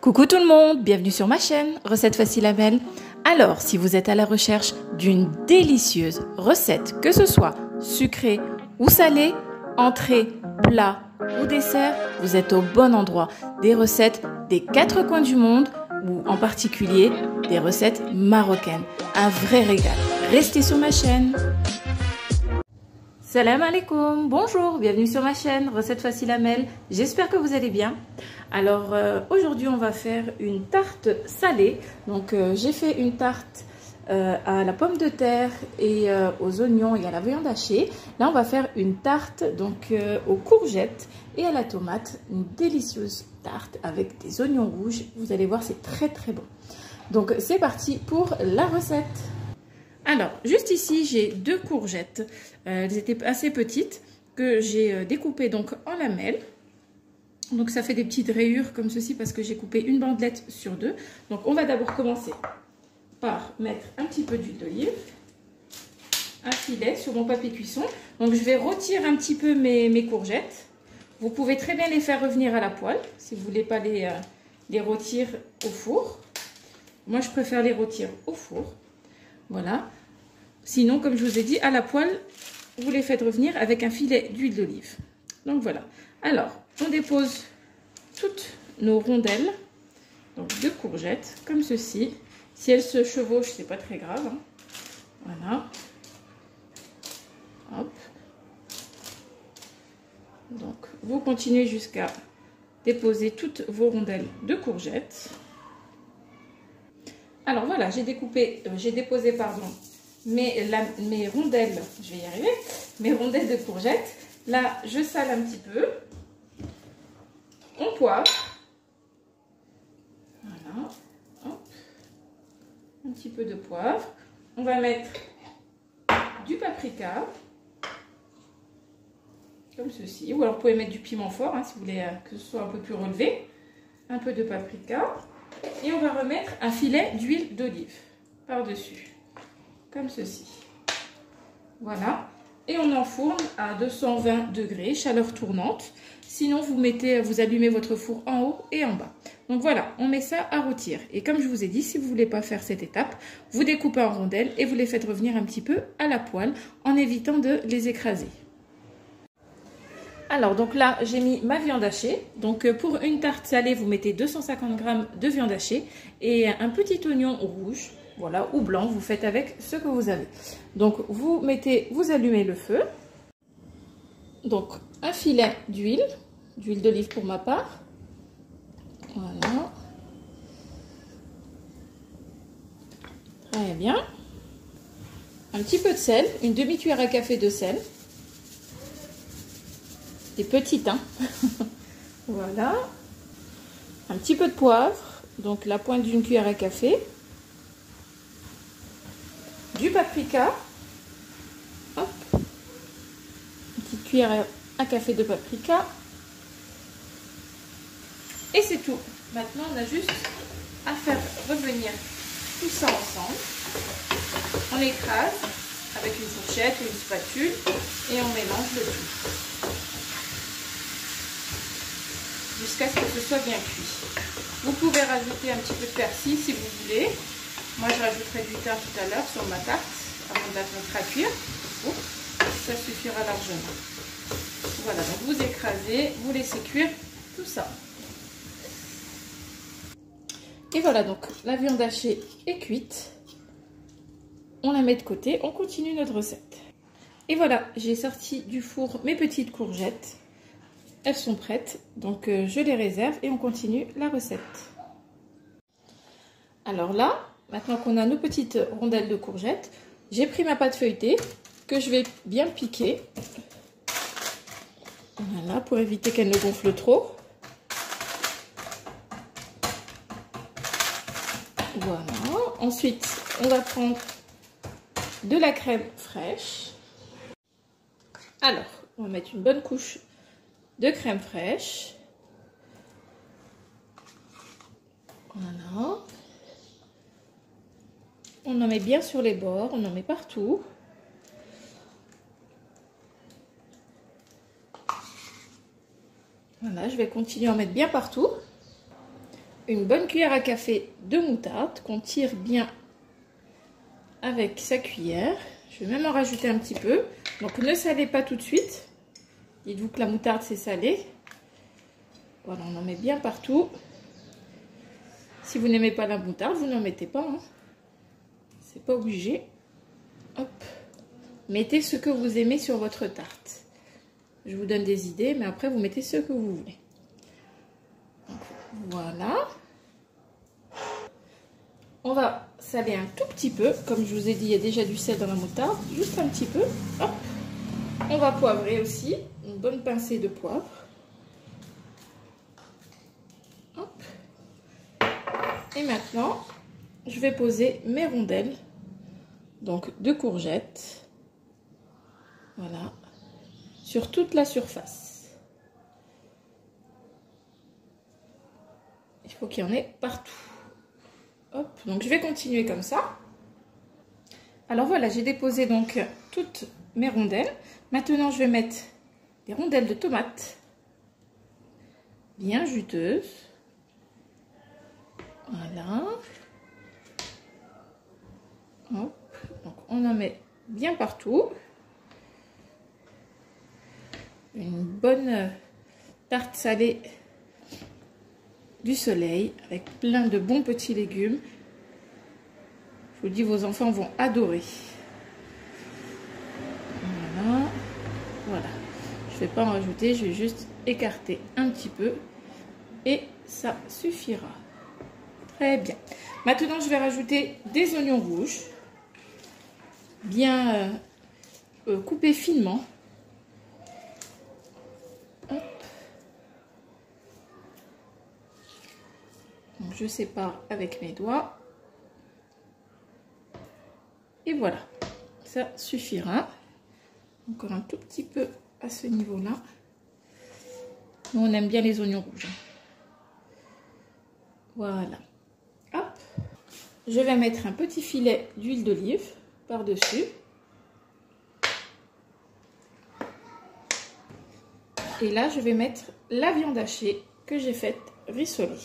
Coucou tout le monde, bienvenue sur ma chaîne Recettes Faciles Amel. Alors, si vous êtes à la recherche d'une délicieuse recette, que ce soit sucrée ou salée, entrée, plat ou dessert, vous êtes au bon endroit. Des recettes des quatre coins du monde ou en particulier des recettes marocaines. Un vrai régal. Restez sur ma chaîne. Salam alaikum, bonjour, bienvenue sur ma chaîne Recettes Faciles Amel. J'espère que vous allez bien. Alors aujourd'hui on va faire une tarte salée. Donc j'ai fait une tarte à la pomme de terre et aux oignons et à la viande hachée. Là on va faire une tarte donc aux courgettes et à la tomate. Une délicieuse tarte avec des oignons rouges. Vous allez voir, c'est très très bon. Donc c'est parti pour la recette. Alors, juste ici, j'ai deux courgettes. Elles étaient assez petites que j'ai découpées donc en lamelles. Donc, ça fait des petites rayures comme ceci parce que j'ai coupé une bandelette sur deux. Donc, on va d'abord commencer par mettre un petit peu d'huile d'olive, un filet sur mon papier cuisson. Donc, je vais rôtir un petit peu mes courgettes. Vous pouvez très bien les faire revenir à la poêle si vous ne voulez pas les rôtir au four. Moi, je préfère les rôtir au four. Voilà. Sinon, comme je vous ai dit, à la poêle, vous les faites revenir avec un filet d'huile d'olive. Donc voilà. Alors, on dépose toutes nos rondelles, donc de courgettes, comme ceci. Si elles se chevauchent, c'est pas très grave. Hein. Voilà. Hop. Donc, vous continuez jusqu'à déposer toutes vos rondelles de courgettes. Alors voilà, j'ai déposé mes rondelles, je vais y arriver, mes rondelles de courgettes. Là, je sale un petit peu. On poivre. Voilà. Hop. Un petit peu de poivre. On va mettre du paprika. Comme ceci. Ou alors, vous pouvez mettre du piment fort, hein, si vous voulez que ce soit un peu plus relevé. Un peu de paprika. Et on va remettre un filet d'huile d'olive par-dessus. Comme ceci. Voilà. Et on enfourne à 220 degrés, chaleur tournante. Sinon, vous allumez votre four en haut et en bas. Donc voilà, on met ça à rôtir. Et comme je vous ai dit, si vous ne voulez pas faire cette étape, vous découpez en rondelles et vous les faites revenir un petit peu à la poêle en évitant de les écraser. Alors, donc là, j'ai mis ma viande hachée. Donc, pour une tarte salée, vous mettez 250 g de viande hachée et un petit oignon rouge, voilà, ou blanc. Vous faites avec ce que vous avez. Donc, vous allumez le feu. Donc, un filet d'huile d'olive pour ma part. Voilà. Très bien. Un petit peu de sel, une demi-cuillère à café de sel. Des petites, hein. Voilà. Un petit peu de poivre, donc la pointe d'une cuillère à café. Du paprika. Hop. Une petite cuillère à café de paprika. Et c'est tout. Maintenant, on a juste à faire revenir tout ça ensemble. On écrase avec une fourchette ou une spatule et on mélange le tout. Jusqu'à ce que ce soit bien cuit. Vous pouvez rajouter un petit peu de persil si vous voulez. Moi, je rajouterai du thym tout à l'heure sur ma tarte avant de la mettre à cuire. Ça suffira largement. Voilà, donc vous écrasez, vous laissez cuire tout ça. Et voilà, donc la viande hachée est cuite. On la met de côté, on continue notre recette. Et voilà, j'ai sorti du four mes petites courgettes. Elles sont prêtes, donc je les réserve et on continue la recette. Alors là, maintenant qu'on a nos petites rondelles de courgettes, j'ai pris ma pâte feuilletée que je vais bien piquer. Voilà, pour éviter qu'elle ne gonfle trop. Voilà. Ensuite, on va prendre de la crème fraîche. Alors, on va mettre une bonne couche de crème fraîche. Voilà. On en met bien sur les bords, on en met partout. Voilà, je vais continuer à en mettre bien partout. une bonne cuillère à café de moutarde qu'on tire bien avec sa cuillère. Je vais même en rajouter un petit peu. Donc ne salez pas tout de suite. Dites-vous que la moutarde c'est salé. Voilà, on en met bien partout. Si vous n'aimez pas la moutarde, vous n'en mettez pas. Hein. C'est pas obligé. Hop. Mettez ce que vous aimez sur votre tarte. Je vous donne des idées, mais après vous mettez ce que vous voulez. Donc, voilà. On va saler un tout petit peu. Comme je vous ai dit, il y a déjà du sel dans la moutarde. Juste un petit peu. Hop. On va poivrer aussi. Une bonne pincée de poivre. Hop. Et maintenant, je vais poser mes rondelles. Donc, de courgettes. Voilà. Sur toute la surface. Il faut qu'il y en ait partout. Hop, donc je vais continuer comme ça. Alors voilà, j'ai déposé donc toutes mes rondelles. Maintenant, je vais mettre des rondelles de tomates bien juteuses. Voilà. Hop, donc on en met bien partout. Une bonne tarte salée du soleil avec plein de bons petits légumes. Je vous dis, vos enfants vont adorer. Voilà. Voilà. Je ne vais pas en rajouter, je vais juste écarter un petit peu et ça suffira. Très bien. Maintenant, je vais rajouter des oignons rouges bien coupés finement. Hop. Donc, je sépare avec mes doigts. Et voilà, ça suffira. Encore un tout petit peu à ce niveau-là. Nous, on aime bien les oignons rouges. Voilà. Hop. Je vais mettre un petit filet d'huile d'olive par-dessus. Et là, je vais mettre la viande hachée que j'ai faite rissoler.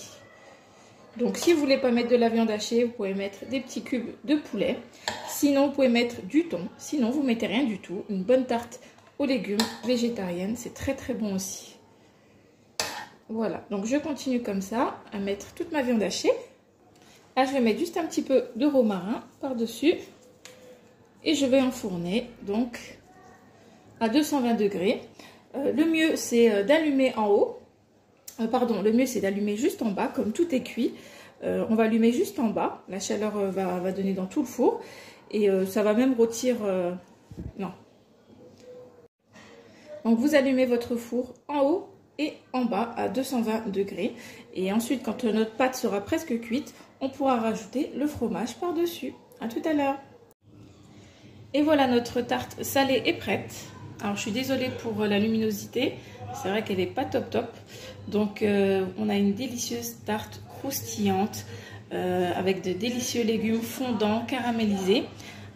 Donc, si vous ne voulez pas mettre de la viande hachée, vous pouvez mettre des petits cubes de poulet. Sinon, vous pouvez mettre du thon. Sinon, vous ne mettez rien du tout. Une bonne tarte aux légumes végétarienne, c'est très très bon aussi. Voilà, donc je continue comme ça à mettre toute ma viande hachée. Là, je vais mettre juste un petit peu de romarin par-dessus. Et je vais enfourner donc à 220 degrés. Le mieux, c'est d'allumer en haut. Pardon, le mieux, c'est d'allumer juste en bas, comme tout est cuit. On va allumer juste en bas. La chaleur va donner dans tout le four. Et ça va même rôtir... non. Donc, vous allumez votre four en haut et en bas à 220 degrés. Et ensuite, quand notre pâte sera presque cuite, on pourra rajouter le fromage par-dessus. À tout à l'heure. Et voilà, notre tarte salée est prête. Alors, je suis désolée pour la luminosité. C'est vrai qu'elle n'est pas top top. Donc, on a une délicieuse tarte croustillante avec de délicieux légumes fondants, caramélisés.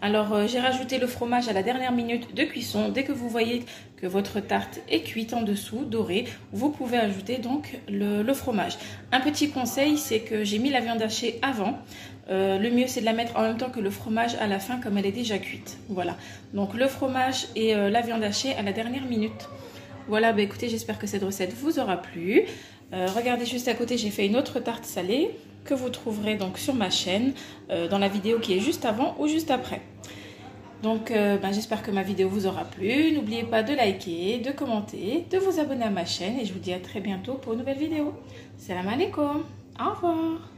Alors, j'ai rajouté le fromage à la dernière minute de cuisson. Dès que vous voyez que votre tarte est cuite en dessous, dorée, vous pouvez ajouter donc le fromage. Un petit conseil, c'est que j'ai mis la viande hachée avant. Le mieux, c'est de la mettre en même temps que le fromage à la fin, comme elle est déjà cuite. Voilà. Donc, le fromage et la viande hachée à la dernière minute. Voilà, bah écoutez, j'espère que cette recette vous aura plu. Regardez juste à côté, j'ai fait une autre tarte salée que vous trouverez donc sur ma chaîne, dans la vidéo qui est juste avant ou juste après. Donc, j'espère que ma vidéo vous aura plu. N'oubliez pas de liker, de commenter, de vous abonner à ma chaîne. Et je vous dis à très bientôt pour une nouvelle vidéo. Salam alaikum. Au revoir.